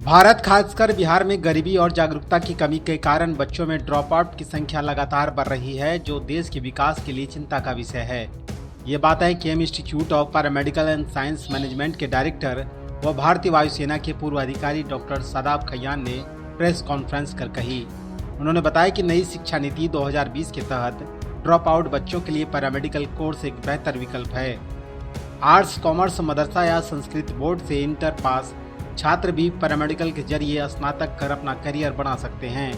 भारत खासकर बिहार में गरीबी और जागरूकता की कमी के कारण बच्चों में ड्रॉप आउट की संख्या लगातार बढ़ रही है, जो देश के विकास के लिए चिंता का विषय है। ये बात है Kem institute of paramedical and science management के डायरेक्टर व भारतीय वायुसेना के पूर्व अधिकारी डॉक्टर शादाब खैयान ने प्रेस कॉन्फ्रेंस कर कही। उन्होंने बताया कि नई शिक्षा नीति 2020 के तहत ड्रॉप आउट बच्चों के लिए पैरामेडिकल कोर्स एक बेहतर विकल्प है। आर्ट्स, कॉमर्स, मदरसा या संस्कृत बोर्ड से इंटर पास छात्र भी पैरामेडिकल के जरिए स्नातक कर अपना करियर बना सकते हैं।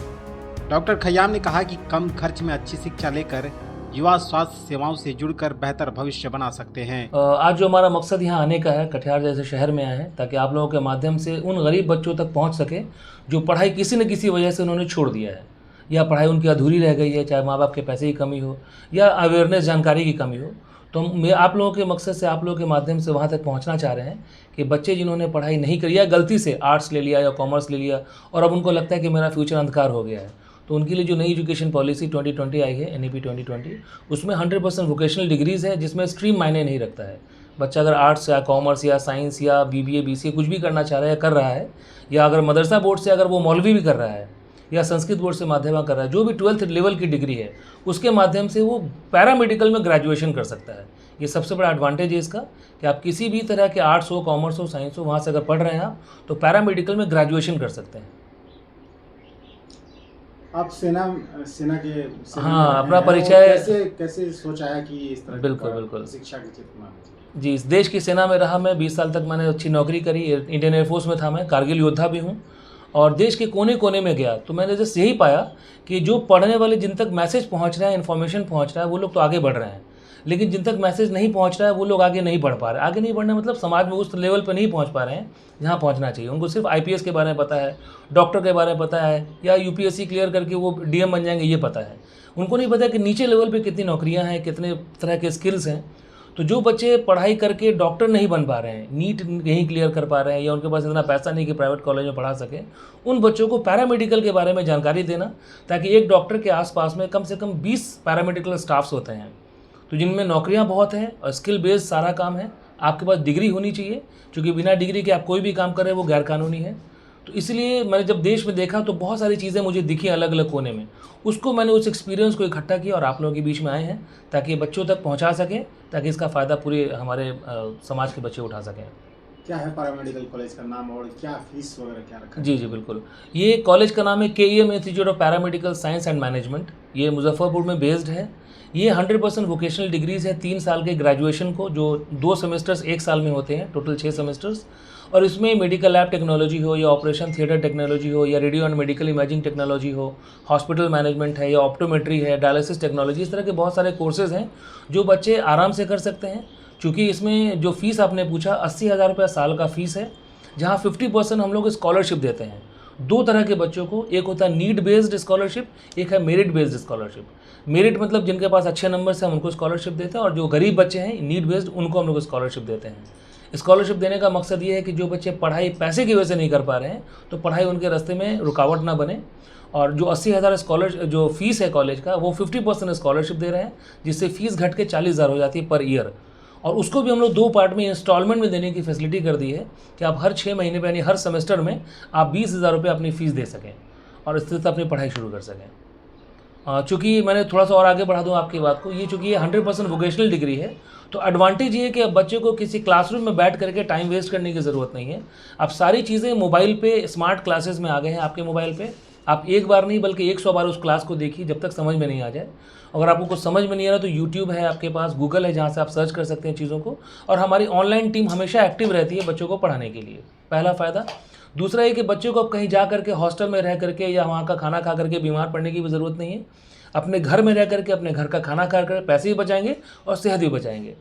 डॉक्टर खैयाम ने कहा कि कम खर्च में अच्छी शिक्षा लेकर युवा स्वास्थ्य सेवाओं से जुड़कर बेहतर भविष्य बना सकते हैं। आज जो हमारा मकसद यहाँ आने का है, कटिहार जैसे शहर में आए हैं ताकि आप लोगों के माध्यम से उन गरीब बच्चों तक पहुँच सके जो पढ़ाई किसी न किसी वजह से उन्होंने छोड़ दिया है, या पढ़ाई उनकी अधूरी रह गई है, चाहे माँ बाप के पैसे की कमी हो या अवेयरनेस जानकारी की कमी हो। तो मैं आप लोगों के मकसद से, आप लोगों के माध्यम से वहाँ तक पहुँचना चाह रहे हैं कि बच्चे जिन्होंने पढ़ाई नहीं करी या गलती से आर्ट्स ले लिया या कॉमर्स ले लिया और अब उनको लगता है कि मेरा फ्यूचर अंधकार हो गया है, तो उनके लिए जो नई एजुकेशन पॉलिसी 2020 आई है, NEP 2020, उसमें 100% वोकेशनल डिग्रीज़ है, जिसमें स्ट्रीम मायने नहीं रखता है। बच्चा अगर आर्ट्स या कॉमर्स या साइंस या BBA BCA कुछ भी करना चाह रहा है या कर रहा है, या अगर मदरसा बोर्ड से अगर वो मौलवी भी कर रहा है या संस्कृत बोर्ड से माध्यमा कर रहा है, जो भी 12th लेवल की डिग्री है उसके माध्यम से वो पैरामेडिकल में ग्रेजुएशन कर सकता है। ये सबसे बड़ा एडवांटेज है इसका कि आप किसी भी तरह के आर्ट्स हो, कॉमर्स हो, साइंस हो, वहाँ से अगर पढ़ रहे हैं आप तो पैरामेडिकल में ग्रेजुएशन कर सकते हैं। आप सेना के हाँ, अपना परिचय कैसे सोचा है कि इस तरह बिल्कुल शिक्षा के क्षेत्र में? जी, इस देश की सेना में रहा मैं 20 साल तक, मैंने अच्छी नौकरी करी, इंडियन एयरफोर्स में था, मैं कारगिल योद्धा भी हूँ और देश के कोने कोने में गया तो मैंने जस्ट यही पाया कि जो पढ़ने वाले, जिन तक मैसेज पहुँच रहा है, इन्फॉर्मेशन पहुँच रहा है, वो लोग तो आगे बढ़ रहे हैं, लेकिन जिन तक मैसेज नहीं पहुंच रहा है वो लोग आगे नहीं बढ़ पा रहे। आगे नहीं बढ़ना मतलब समाज में उस लेवल पर नहीं पहुंच पा रहे हैं जहां पहुंचना चाहिए। उनको सिर्फ IPS के बारे में पता है, डॉक्टर के बारे में पता है, या UPSC क्लियर करके वो DM बन जाएंगे, ये पता है। उनको नहीं पता कि नीचे लेवल पे कितनी नौकरियां हैं, कितने तरह के स्किल्स हैं। तो जो बच्चे पढ़ाई करके डॉक्टर नहीं बन पा रहे हैं, नीट नहीं क्लियर कर पा रहे हैं, या उनके पास इतना पैसा नहीं कि प्राइवेट कॉलेज में पढ़ा सकें, उन बच्चों को पैरामेडिकल के बारे में जानकारी देना, ताकि एक डॉक्टर के आसपास में कम से कम 20 पैरामेडिकल स्टाफ्स होते हैं, तो जिनमें नौकरियां बहुत हैं और स्किल बेस्ड सारा काम है। आपके पास डिग्री होनी चाहिए, क्योंकि बिना डिग्री के आप कोई भी काम कर रहे हैं वो गैरकानूनी है। तो इसलिए मैंने जब देश में देखा तो बहुत सारी चीज़ें मुझे दिखी अलग अलग कोने में, उसको मैंने उस एक्सपीरियंस को इकट्ठा किया और आप लोगों के बीच में आए हैं ताकि बच्चों तक पहुँचा सकें, ताकि इसका फ़ायदा पूरे हमारे समाज के बच्चे उठा सकें। क्या है पैरामेडिकल कॉलेज का नाम और क्या फीस वगैरह क्या रखा है? जी बिल्कुल, ये कॉलेज का नाम है KEM institute of paramedical science and management. ये मुजफ्फरपुर में बेस्ड है। ये 100% वोकेशनल डिग्रीज़ है, 3 साल के ग्रेजुएशन को, जो 2 सेमेस्टर्स 1 साल में होते हैं, टोटल 6 सेमेस्टर्स। और इसमें मेडिकल लैब टेक्नोलॉजी हो, या ऑपरेशन थिएटर टेक्नोलॉजी हो, या radio and medical imaging technology हो, हॉस्पिटल मैनेजमेंट है, या ऑप्टोमेट्री है, डायलिसिस टेक्नोलॉजी, इस तरह के बहुत सारे कोर्सेज़ हैं जो बच्चे आराम से कर सकते हैं। चूँकि इसमें जो फ़ीस आपने पूछा, 80,000 रुपये साल का फ़ीस है, जहाँ 50% हम लोग स्कॉलरशिप देते हैं। 2 तरह के बच्चों को, एक होता है नीड बेस्ड स्कॉलरशिप, एक है मेरिट बेस्ड स्कॉलरशिप। मेरिट मतलब जिनके पास अच्छे नंबर से हम उनको स्कॉलरशिप देते हैं, और जो गरीब बच्चे हैं नीड बेस्ड, उनको हम लोग स्कॉलरशिप देते हैं। स्कॉलरशिप देने का मकसद ये है कि जो बच्चे पढ़ाई पैसे की वजह से नहीं कर पा रहे हैं, तो पढ़ाई उनके रास्ते में रुकावट ना बने, और जो 80,000 जो फीस है कॉलेज का, वो 50% स्कॉलरशिप दे रहे हैं, जिससे फ़ीस घट के 40,000 हो जाती है पर ईयर। और उसको भी हम लोग 2 पार्ट में इंस्टॉलमेंट में देने की फैसिलिटी कर दी है कि आप हर 6 महीने पे, यानी हर सेमेस्टर में आप 20,000 रुपये अपनी फ़ीस दे सकें और इस तरह से अपनी पढ़ाई शुरू कर सकें। चूँकि मैंने थोड़ा सा और आगे बढ़ा दूँ आपकी बात को, ये चूँकि ये 100% वोकेशनल डिग्री है, तो एडवांटेज ये है कि अब बच्चे को किसी क्लासरूम में बैठ करके टाइम वेस्ट करने की ज़रूरत नहीं है। अब सारी चीज़ें मोबाइल पे, स्मार्ट क्लासेस में आ गए हैं आपके मोबाइल पे। आप एक बार नहीं बल्कि 100 बार उस क्लास को देखिए जब तक समझ में नहीं आ जाए। अगर आपको कुछ समझ में नहीं आ रहा तो यूट्यूब है आपके पास, गूगल है, जहाँ से आप सर्च कर सकते हैं चीज़ों को। और हमारी ऑनलाइन टीम हमेशा एक्टिव रहती है बच्चों को पढ़ाने के लिए, पहला फ़ायदा। दूसरा ये कि बच्चों को अब कहीं जा करके हॉस्टल में रह करके या वहाँ का खाना खा करके बीमार पड़ने की भी ज़रूरत नहीं है। अपने घर में रह करके अपने घर का खाना खा कर पैसे भी बचाएंगे और सेहत भी बचाएंगे।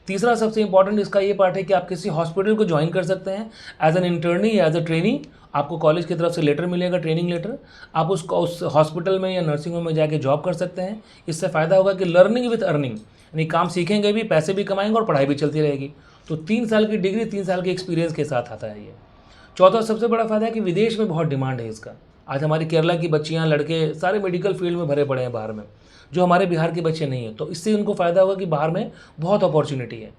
तीसरा सबसे इंपॉर्टेंट इसका ये पार्ट है कि आप किसी हॉस्पिटल को ज्वाइन कर सकते हैं एज एन इंटर्नी या एज ए ट्रेनी। आपको कॉलेज की तरफ से लेटर मिलेगा, ट्रेनिंग लेटर। आप उस हॉस्पिटल में या नर्सिंग होम में जाके जॉब कर सकते हैं। इससे फ़ायदा होगा कि लर्निंग विथ अर्निंग, यानी काम सीखेंगे भी, पैसे भी कमाएंगे और पढ़ाई भी चलती रहेगी। तो 3 साल की डिग्री, 3 साल के एक्सपीरियंस के साथ आता है ये। चौथा सबसे बड़ा फ़ायदा है कि विदेश में बहुत डिमांड है इसका। आज हमारी केरला की बच्चियाँ, लड़के सारे मेडिकल फील्ड में भरे पड़े हैं बाहर में, जो हमारे बिहार के बच्चे नहीं हैं। तो इससे उनको फ़ायदा होगा कि बाहर में बहुत अपॉर्चुनिटी है।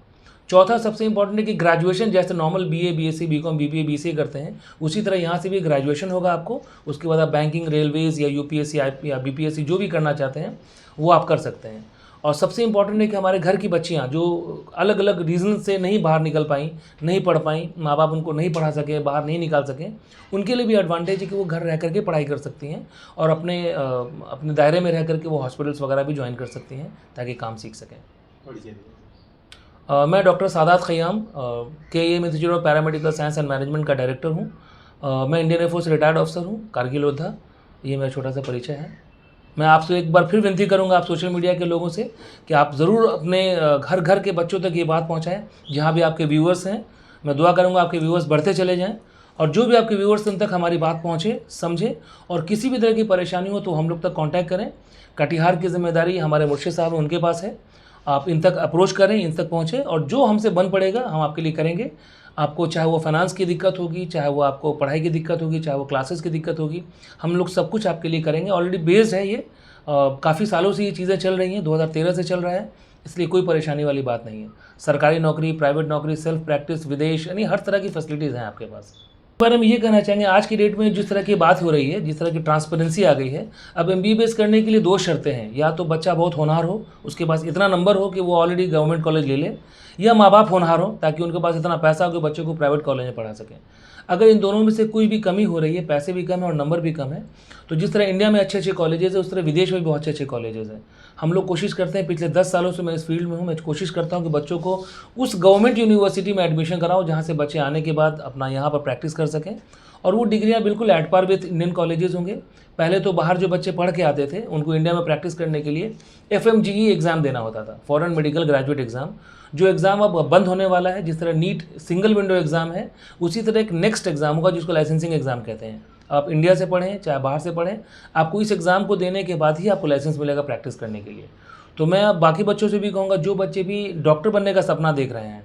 चौथा सबसे इंपॉर्टेंट है कि ग्रेजुएशन जैसे normal BA, BSc, BCom, BBA, BCA करते हैं, उसी तरह यहाँ से भी ग्रेजुएशन होगा आपको। उसके बाद आप बैंकिंग, रेलवेज़ या यूपीएससी या बीपीएससी जो भी करना चाहते हैं वो आप कर सकते हैं। और सबसे इम्पॉर्टेंट है कि हमारे घर की बच्चियाँ जो अलग अलग रीज़न से नहीं बाहर निकल पाई, नहीं पढ़ पाई, माँ बाप उनको नहीं पढ़ा सके, बाहर नहीं निकाल सकें, उनके लिए भी एडवांटेज है कि वो घर रह करके पढ़ाई कर सकती हैं और अपने दायरे में रह करके वो हॉस्पिटल्स वगैरह भी ज्वाइन कर सकती हैं ताकि काम सीख सकें। मैं doctor Sadat Khayyam KEM institute of paramedical science and management का डायरेक्टर हूँ। मैं इंडियन एयरफोर्स रिटायर्ड ऑफिसर हूँ, कारगिल योद्धा। ये मेरा छोटा सा परिचय है। मैं आपसे एक बार फिर विनती करूंगा आप सोशल मीडिया के लोगों से कि आप ज़रूर अपने घर घर के बच्चों तक ये बात पहुंचाएं, जहां भी आपके व्यूअर्स हैं। मैं दुआ करूंगा आपके व्यूअर्स बढ़ते चले जाएं और जो भी आपके व्यूअर्स उन तक हमारी बात पहुंचे, समझे, और किसी भी तरह की परेशानी हो तो हम लोग तक कांटेक्ट करें। कटिहार की जिम्मेदारी हमारे मुर्शिद साहब हैं, उनके पास है। आप इन तक अप्रोच करें, इन तक पहुँचें और जो हमसे बन पड़ेगा हम आपके लिए करेंगे। आपको चाहे वो फाइनेंस की दिक्कत होगी, चाहे वो आपको पढ़ाई की दिक्कत होगी, चाहे वो क्लासेस की दिक्कत होगी, हम लोग सब कुछ आपके लिए करेंगे। ऑलरेडी बेस्ड है ये, काफ़ी सालों से ये चीज़ें चल रही हैं, 2013 से चल रहा है, इसलिए कोई परेशानी वाली बात नहीं है। सरकारी नौकरी, प्राइवेट नौकरी, सेल्फ प्रैक्टिस, विदेश, यानी हर तरह की फैसिलिटीज़ हैं आपके पास। पर हम ये कहना चाहेंगे आज की डेट में जिस तरह की बात हो रही है, जिस तरह की ट्रांसपेरेंसी आ गई है, अब MBBS करने के लिए 2 शर्तें हैं। या तो बच्चा बहुत होनहार हो, उसके पास इतना नंबर हो कि वो ऑलरेडी गवर्नमेंट कॉलेज ले ले, या माँ बाप होनहार हो ताकि उनके पास इतना पैसा हो कि बच्चों को प्राइवेट कॉलेज में पढ़ा सकें। अगर इन दोनों में से कोई भी कमी हो रही है, पैसे भी कम है और नंबर भी कम है, तो जिस तरह इंडिया में अच्छे अच्छे कॉलेजेस है उस तरह विदेश में भी बहुत अच्छे अच्छे कॉलेजेस हैं। हम लोग कोशिश करते हैं, पिछले 10 सालों से मैं इस फील्ड में हूँ, मैं कोशिश करता हूँ कि बच्चों को उस गवर्नमेंट यूनिवर्सिटी में एडमिशन कराओ जहाँ से बच्चे आने के बाद अपना यहाँ पर प्रैक्टिस कर सकें और वो डिग्रियाँ बिल्कुल at par with Indian colleges होंगे। पहले तो बाहर जो बच्चे पढ़ के आते थे उनको इंडिया में प्रैक्टिस करने के लिए FMGE एग्ज़ाम देना होता था, फॉरेन मेडिकल ग्रेजुएट एग्ज़ाम, जो एग्ज़ाम अब बंद होने वाला है। जिस तरह नीट सिंगल विंडो एग्ज़ाम है, उसी तरह एक नेक्स्ट एग्ज़ाम होगा जिसको लाइसेंसिंग एग्ज़ाम कहते हैं। आप इंडिया से पढ़ें चाहे बाहर से पढ़ें, आपको इस एग्ज़ाम को देने के बाद ही आपको लाइसेंस मिलेगा प्रैक्टिस करने के लिए। तो मैं अब बाकी बच्चों से भी कहूँगा, जो बच्चे भी डॉक्टर बनने का सपना देख रहे हैं,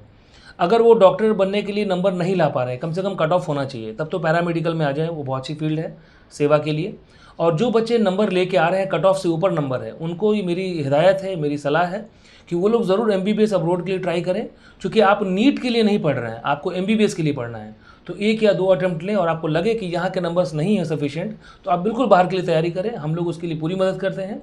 अगर वो डॉक्टर बनने के लिए नंबर नहीं ला पा रहे हैं, कम से कम कट ऑफ होना चाहिए, तब तो पैरामेडिकल में आ जाएं, वो बहुत अच्छी फील्ड है सेवा के लिए। और जो बच्चे नंबर लेके आ रहे हैं, कट ऑफ से ऊपर नंबर है, उनको ये मेरी हिदायत है, मेरी सलाह है कि वो लोग ज़रूर MBBS अब्रोड के लिए ट्राई करें, क्योंकि आप नीट के लिए नहीं पढ़ रहे हैं, आपको MBBS के लिए पढ़ना है। तो 1 या 2 अटेम्प्ट लें और आपको लगे कि यहाँ के नंबर्स नहीं है सफिशिएंट, तो आप बिल्कुल बाहर के लिए तैयारी करें। हम लोग उसके लिए पूरी मदद करते हैं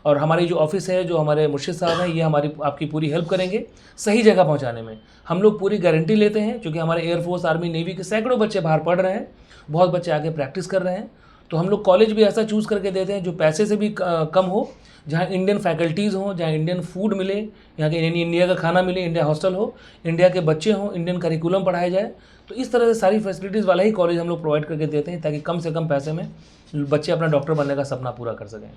और हमारी जो ऑफिस है, जो हमारे मुर्शिद साहब हैं, ये हमारी आपकी पूरी हेल्प करेंगे सही जगह पहुंचाने में। हम लोग पूरी गारंटी लेते हैं, क्योंकि हमारे एयरफोर्स, आर्मी, नेवी के सैकड़ों बच्चे बाहर पढ़ रहे हैं, बहुत बच्चे आगे प्रैक्टिस कर रहे हैं। तो हम लोग कॉलेज भी ऐसा चूज़ करके देते हैं जो पैसे से भी कम हो, जहाँ इंडियन फैकल्टीज़ हों, जहाँ इंडियन फूड मिले, यहाँ के इंडिया का खाना मिले, इंडिया हॉस्टल हो, इंडिया के बच्चे हों, इंडियन करिकुलम पढ़ाया जाए। तो इस तरह से सारी फैसिलिटीज़ वाला ही कॉलेज हम लोग प्रोवाइड करके देते हैं ताकि कम से कम पैसे में बच्चे अपना डॉक्टर बनने का सपना पूरा कर सकें।